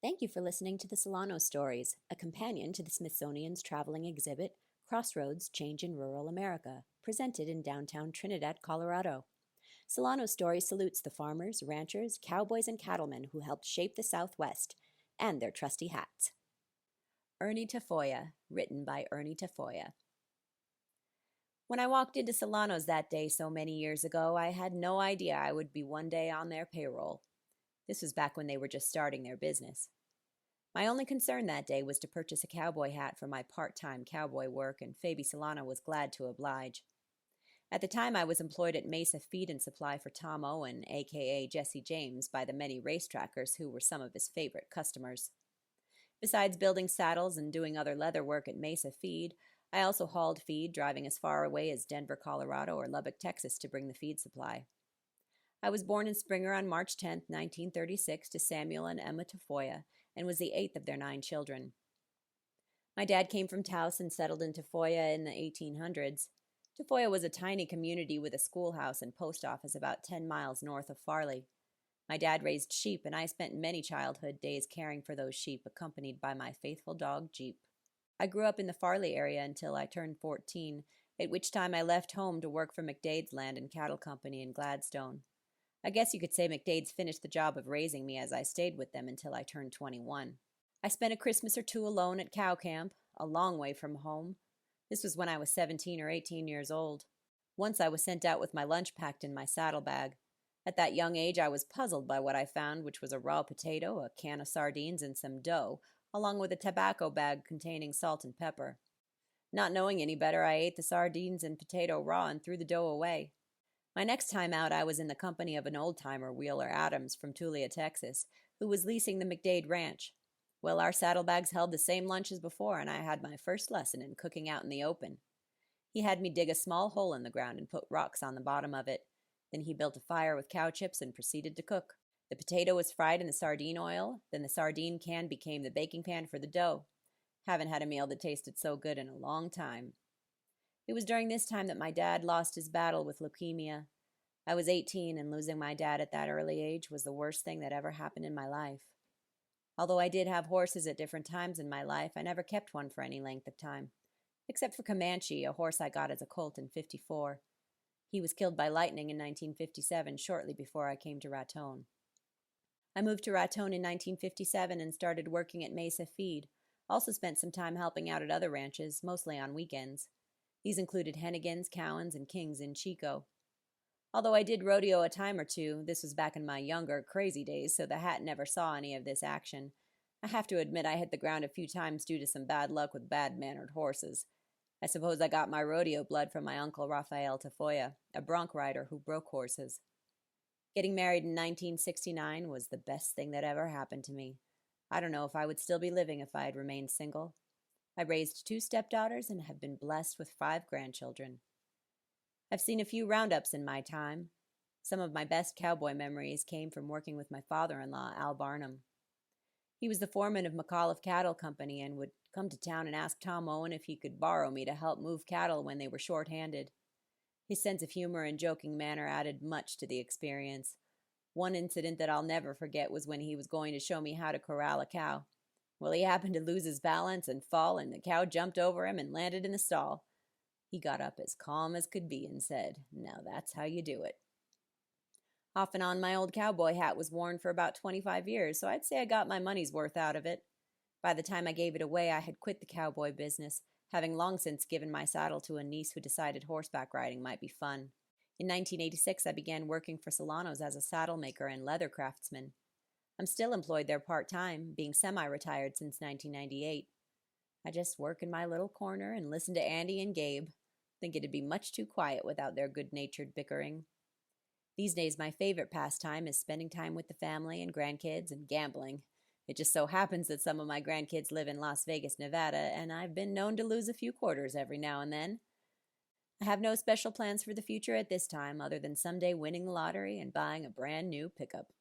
Thank you for listening to the Solanos Stories, a companion to the Smithsonian's traveling exhibit, Crossroads, Change in Rural America, presented in downtown Trinidad, Colorado. Solanos Stories salutes the farmers, ranchers, cowboys, and cattlemen who helped shape the Southwest, and their trusty hats. Ernie Tafoya, written by Ernie Tafoya. When I walked into Solanos that day so many years ago, I had no idea I would be one day on their payroll. This was back when they were just starting their business. My only concern that day was to purchase a cowboy hat for my part-time cowboy work, and Fabi Solano was glad to oblige. At the time, I was employed at Mesa Feed and Supply for Tom Owen, a.k.a. Jesse James, by the many racetrackers who were some of his favorite customers. Besides building saddles and doing other leather work at Mesa Feed, I also hauled feed, driving as far away as Denver, Colorado, or Lubbock, Texas, to bring the feed supply. I was born in Springer on March 10, 1936, to Samuel and Emma Tafoya, and was the eighth of their 9 children. My dad came from Taos and settled in Tafoya in the 1800s. Tafoya was a tiny community with a schoolhouse and post office about 10 miles north of Farley. My dad raised sheep, and I spent many childhood days caring for those sheep, accompanied by my faithful dog, Jeep. I grew up in the Farley area until I turned 14, at which time I left home to work for McDade's Land and Cattle Company in Gladstone. I guess you could say McDade's finished the job of raising me, as I stayed with them until I turned 21. I spent a Christmas or two alone at cow camp, a long way from home. This was when I was 17 or 18 years old. Once I was sent out with my lunch packed in my saddlebag. At that young age, I was puzzled by what I found, which was a raw potato, a can of sardines, and some dough, along with a tobacco bag containing salt and pepper. Not knowing any better, I ate the sardines and potato raw and threw the dough away. My next time out, I was in the company of an old-timer, Wheeler Adams, from Tulia, Texas, who was leasing the McDade Ranch. Well, our saddlebags held the same lunch as before, and I had my first lesson in cooking out in the open. He had me dig a small hole in the ground and put rocks on the bottom of it. Then he built a fire with cow chips and proceeded to cook. The potato was fried in the sardine oil, then the sardine can became the baking pan for the dough. Haven't had a meal that tasted so good in a long time. It was during this time that my dad lost his battle with leukemia. I was 18, and losing my dad at that early age was the worst thing that ever happened in my life. Although I did have horses at different times in my life, I never kept one for any length of time. Except for Comanche, a horse I got as a colt in '54. He was killed by lightning in 1957, shortly before I came to Raton. I moved to Raton in 1957 and started working at Mesa Feed. Also spent some time helping out at other ranches, mostly on weekends. These included Hennigans, Cowans, and Kings in Chico. Although I did rodeo a time or two, this was back in my younger, crazy days, so the hat never saw any of this action. I have to admit I hit the ground a few times due to some bad luck with bad-mannered horses. I suppose I got my rodeo blood from my uncle Rafael Tafoya, a bronc rider who broke horses. Getting married in 1969 was the best thing that ever happened to me. I don't know if I would still be living if I had remained single. I raised 2 stepdaughters and have been blessed with 5 grandchildren. I've seen a few roundups in my time. Some of my best cowboy memories came from working with my father-in-law, Al Barnum. He was the foreman of McAuliffe Cattle Company and would come to town and ask Tom Owen if he could borrow me to help move cattle when they were short-handed. His sense of humor and joking manner added much to the experience. One incident that I'll never forget was when he was going to show me how to corral a cow. Well, he happened to lose his balance and fall, and the cow jumped over him and landed in the stall. He got up as calm as could be and said, "Now that's how you do it." Off and on, my old cowboy hat was worn for about 25 years, so I'd say I got my money's worth out of it. By the time I gave it away, I had quit the cowboy business, having long since given my saddle to a niece who decided horseback riding might be fun. In 1986, I began working for Solanos as a saddle maker and leather craftsman. I'm still employed there part-time, being semi-retired since 1998. I just work in my little corner and listen to Andy and Gabe. Think it'd be much too quiet without their good-natured bickering. These days, my favorite pastime is spending time with the family and grandkids and gambling. It just so happens that some of my grandkids live in Las Vegas, Nevada, and I've been known to lose a few quarters every now and then. I have no special plans for the future at this time, other than someday winning the lottery and buying a brand new pickup.